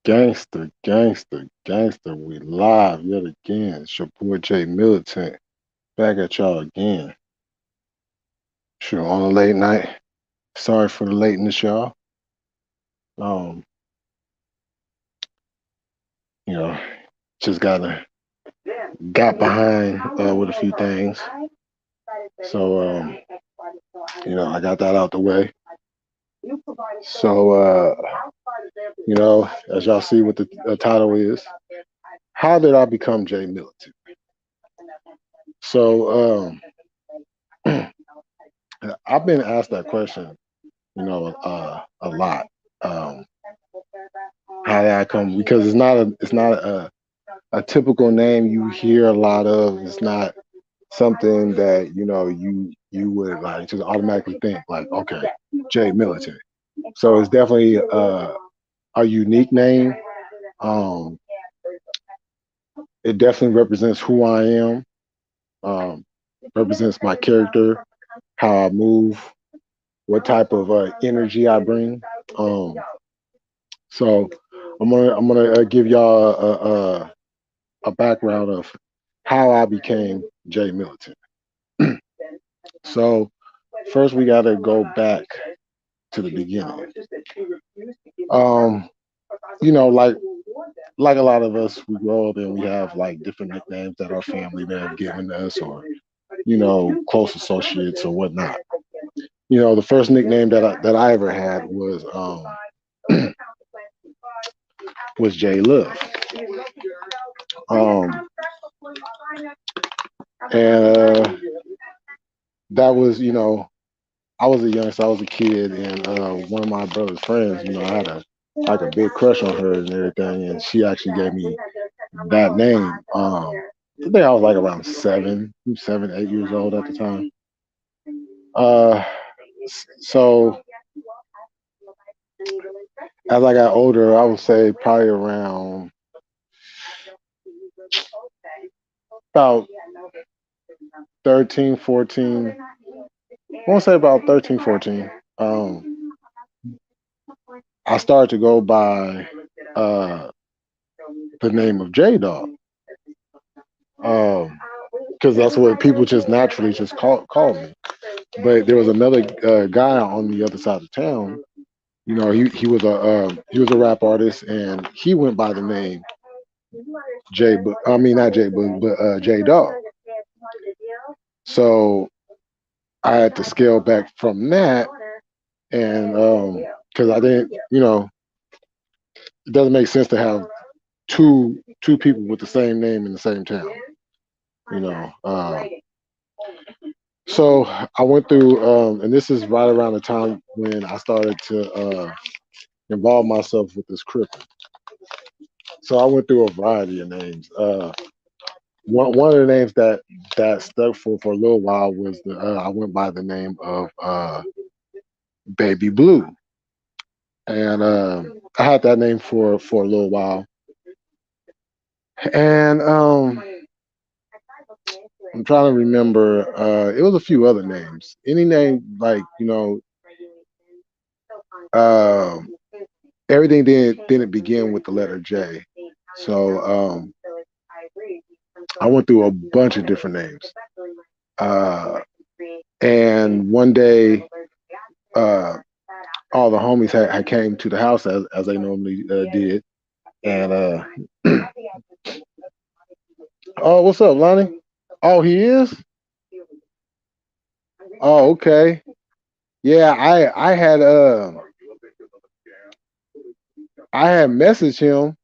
Gangster, gangster, gangster. We live yet again. It's your boy J Militant back at y'all again. Sure, on a late night. Sorry for the lateness, y'all. Um, you know, just got behind with a few things. So I got that out the way. So as y'all see what the title is, how did I become J Militant? So I've been asked that question, a lot. Um, how did I come? Because it's not a typical name you hear a lot of. It's not something that you would like just automatically think like, okay, J Militant. So it's definitely a unique name. Um, it definitely represents who I am. Um, represents my character, how I move, what type of energy I bring. Um, so I'm gonna give y'all a background of how I became J Militant. So first we got to go back to the beginning. Um, like a lot of us, we grow up and we have like different nicknames that our family may have given us, or close associates or whatnot. The first nickname that I ever had was J Love. Um, and that was I was a youngster, I was a kid, and one of my brother's friends, I had a big crush on her and everything, and she actually gave me that name. I think I was like around 8 years old at the time. Uh, so as I got older, I would say probably around about 13, 14. I want to say about 13, 14. I started to go by uh, the name of J Dog. Because that's what people just naturally just call me. But there was another guy on the other side of town. He was a rap artist, and he went by the name J. I mean not J. But J. Dog. So I had to scale back from that, and because I didn't, it doesn't make sense to have two people with the same name in the same town. You know, so I went through, and this is right around the time when I started to involve myself with this crippling. So I went through a variety of names. One of the names that stuck for a little while was I went by the name of Baby Blue, and I had that name for a little while, and I'm trying to remember. It was a few other names. Any name like um, everything didn't begin with the letter J. So I went through a bunch of different names. Uh, and one day, uh, all the homies had came to the house as they normally did. And oh, what's up, Lonnie? Oh, he is. Oh, okay. Yeah, I had messaged him,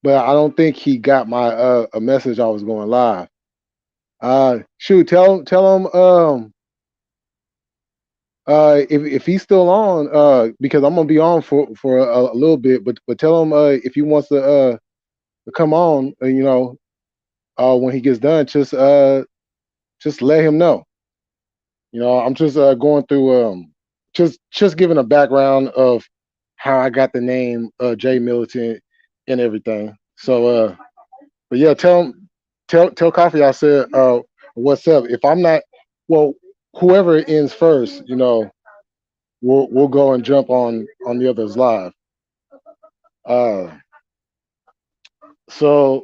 but I don't think he got my a message I was going live. Shoot, tell him if he's still on because I'm gonna be on for a little bit, but tell him if he wants to come on, when he gets done, just let him know. I'm just going through just giving a background of how I got the name J Militant and everything. So but yeah, tell Coffee I said what's up. If I'm not, well, whoever ends first, we'll go and jump on the others live. Uh So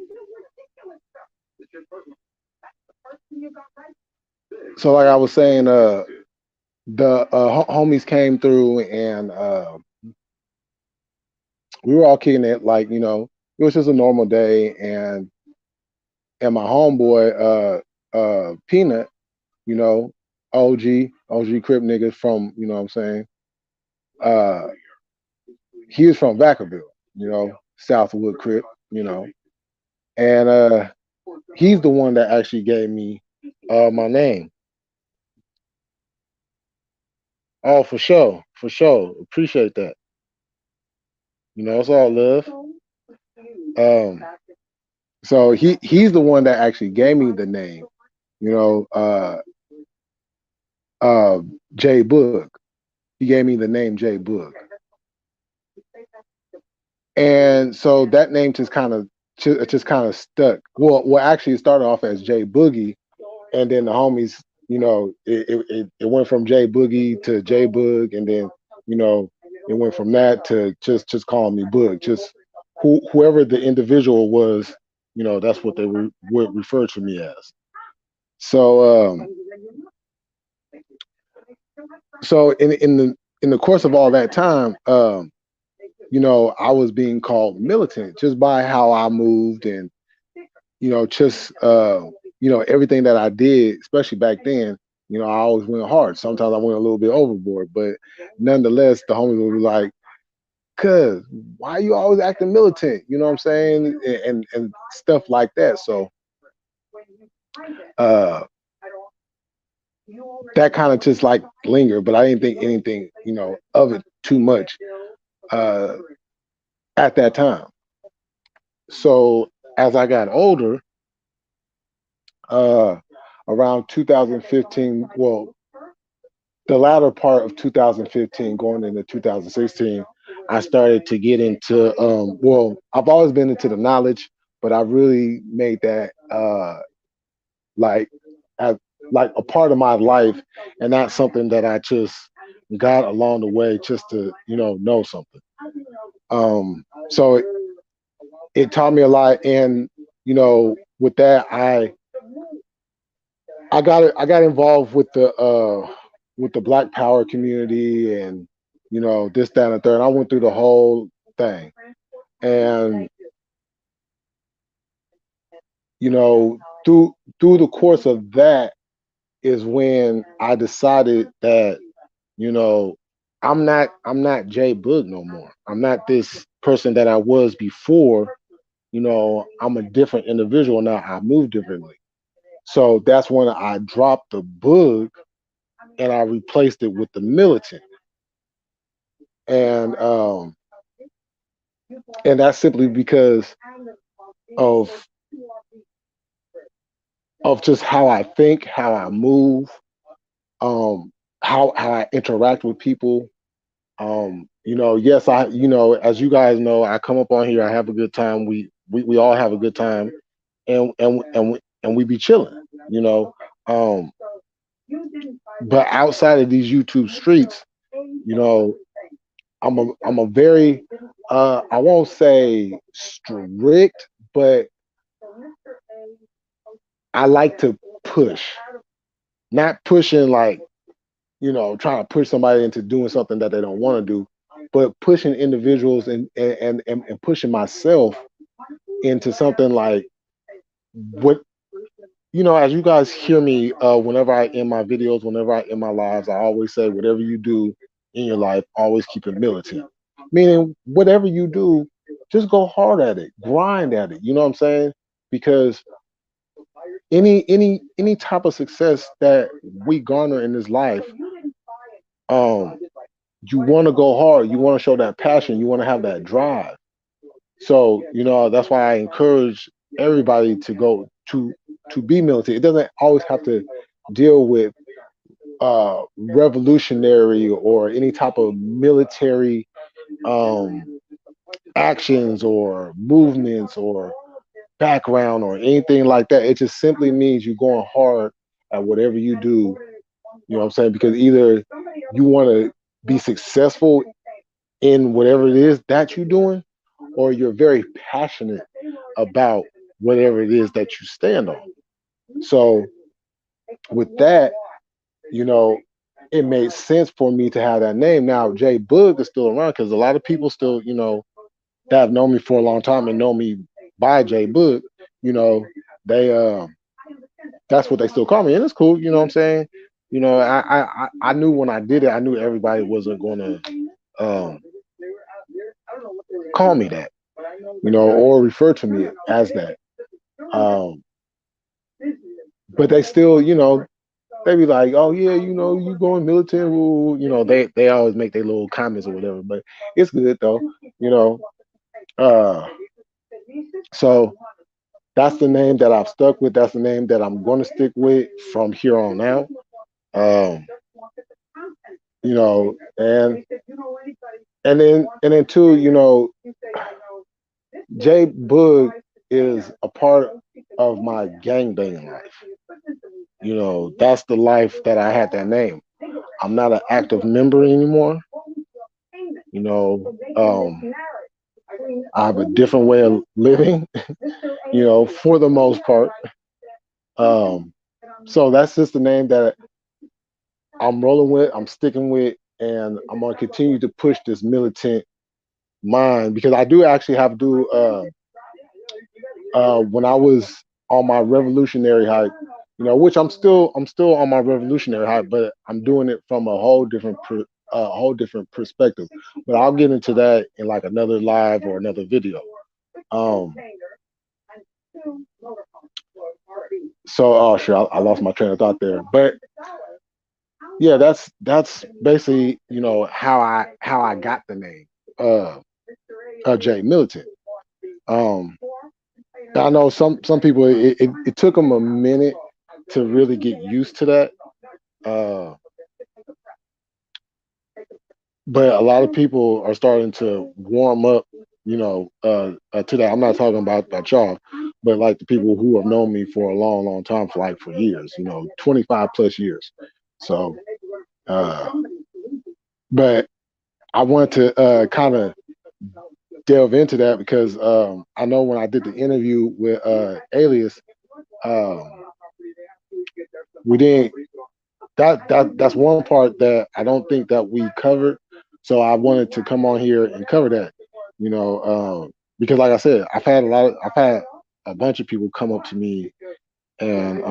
like I was saying, the homies came through and we were all kicking it like, it was just a normal day, and my homeboy Peanut, you know, OG Crip niggas from, what I'm saying, uh he was from Vacaville, Southwood Crip, and he's the one that actually gave me my name. Oh, for sure, for sure. Appreciate that. It's all love. Um, so he's the one that actually gave me the name. You know, uh, J Book. He gave me the name J Book, and so that name just kind of stuck. Well, actually, it started off as J Boogie, and then the homies, it went from J Boogie to J Boog, and then you know, it went from that to just calling me Boog. Just whoever the individual was, that's what they would refer to me as. So so in the course of all that time, I was being called militant just by how I moved, and just everything that I did, especially back then. I always went hard. Sometimes I went a little bit overboard, but nonetheless, the homies would be like, "Cuz, why you always acting militant?" You know what I'm saying, and stuff like that. So uh, that kind of just like lingered, but I didn't think anything, of it too much uh, at that time. So as I got older, uh, around 2015, well, the latter part of 2015 going into 2016, I started to get into I've always been into the knowledge, but I really made that like as like a part of my life, and not something that I just got along the way just to know something. So it taught me a lot, and with that, I got involved with the Black Power community, and this, that, and the third. I went through the whole thing, and through the course of that is when I decided that you know I'm not Jay Boog no more. I'm not this person that I was before. I'm a different individual now. I move differently. So that's when I dropped the book and I replaced it with the militant. And that's simply because of just how I think, how I move, how I interact with people. Yes, as you guys know, I come up on here, I have a good time. We all have a good time, and we be chilling. You know, um, but outside of these YouTube streets, you know, I'm a very I won't say strict, but I like to push, not pushing like trying to push somebody into doing something that they don't want to do, but pushing individuals and pushing myself into something like what as you guys hear me, whenever I end my videos, whenever I end my lives, I always say, whatever you do in your life, always keep it militant. Meaning, whatever you do, just go hard at it, grind at it. You know what I'm saying? Because any type of success that we garner in this life, um, you want to go hard. You want to show that passion. You want to have that drive. So that's why I encourage everybody to go to be militant. It doesn't always have to deal with revolutionary or any type of military um, actions or movements or background or anything like that. It just simply means you're going hard at whatever you do. You know what I'm saying? Because either you want to be successful in whatever it is that you're doing, or you're very passionate about whatever it is that you stand on. So with that, you know, it made sense for me to have that name. Now, J Boog is still around because a lot of people still, that have known me for a long time and know me by J Boog, you know, they that's what they still call me, and it's cool. You know what I'm saying? I knew when I did it, I knew everybody wasn't gonna um, call me that, or refer to me as that. Um, but they still, they be like, oh yeah, you going militant, woo. They always make their little comments or whatever, but it's good though, you know. Uh, so that's the name that I've stuck with. That's the name that I'm going to stick with from here on out. Um, and then too, Jay Boog is a part of my gangbanging life. That's the life that I had that name. I'm not an active member anymore. I have a different way of living, for the most part. Um, so that's just the name that I'm rolling with, I'm sticking with, and I'm gonna continue to push this militant mind because I do actually have to do when I was on my revolutionary hype, which I'm still on my revolutionary hype, but I'm doing it from a whole different perspective. But I'll get into that in like another live or another video. Um, so oh sure, I lost my train of thought there, but yeah, that's basically how I got the name uh, J Militant. Um, I know some people it took them a minute to really get used to that. Uh, but a lot of people are starting to warm up, to that. I'm not talking about y'all, but like the people who have known me for a long, long time, for years, 25 plus years. So, uh, but I want to kind of delve into that because I know when I did the interview with Alias, um, we didn't. That's one part that I don't think that we covered. So I wanted to come on here and cover that, because like I said, I've had a bunch of people come up to me and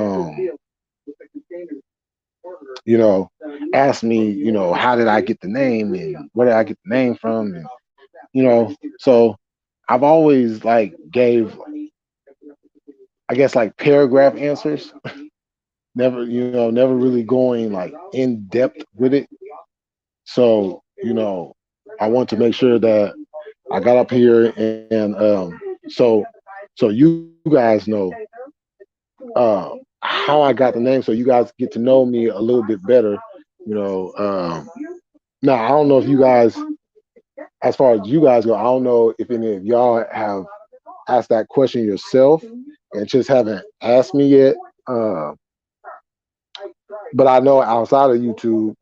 you know, ask me, how did I get the name and where did I get the name from, and so I've always like gave, I guess, like paragraph answers, never really going like in depth with it. So, I want to make sure that I got up here and so you guys know uh how I got the name, so you guys get to know me a little bit better. You know, now I don't know if you guys, as far as you guys go, I don't know if any of y'all have asked that question yourself and just haven't asked me yet. Uh, but I know outside of YouTube,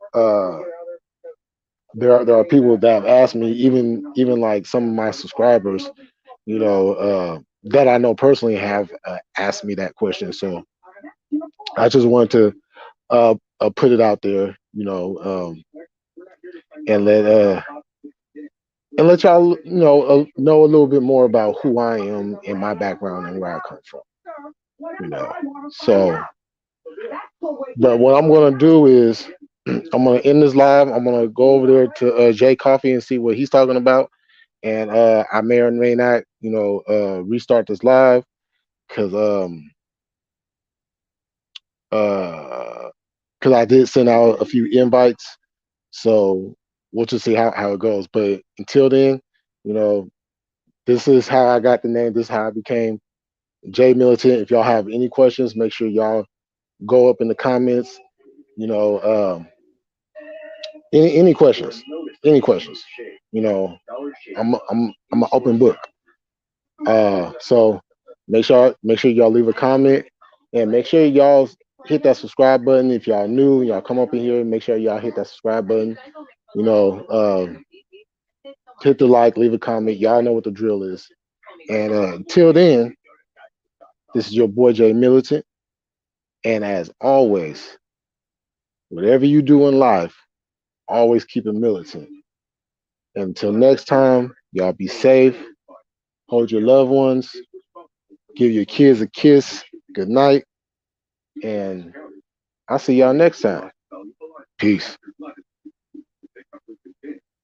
there are people that have asked me, even like some of my subscribers, that I know personally have asked me that question. So I just wanted to put it out there, and let y'all know a little bit more about who I am and my background and where I come from. So, but what I'm gonna do is I'm gonna end this live. I'm gonna go over there to Jay Coffee and see what he's talking about, and I may or may not, restart this live because uh because I did send out a few invites, so we'll just see how it goes. But until then, you know, this is how I got the name. This is how I became J Militant. If y'all have any questions, make sure y'all go up in the comments. You know, any questions, any questions. You know, I'm an open book. So make sure y'all leave a comment and make sure y'all hit that subscribe button. If y'all new, y'all come up in here, make sure y'all hit that subscribe button. You know, hit the like, leave a comment. Y'all know what the drill is. And until then, this is your boy J Militant. And as always, whatever you do in life, always keep it militant. Until next time, y'all be safe, hold your loved ones, give your kids a kiss, good night, and I'll see y'all next time. Peace.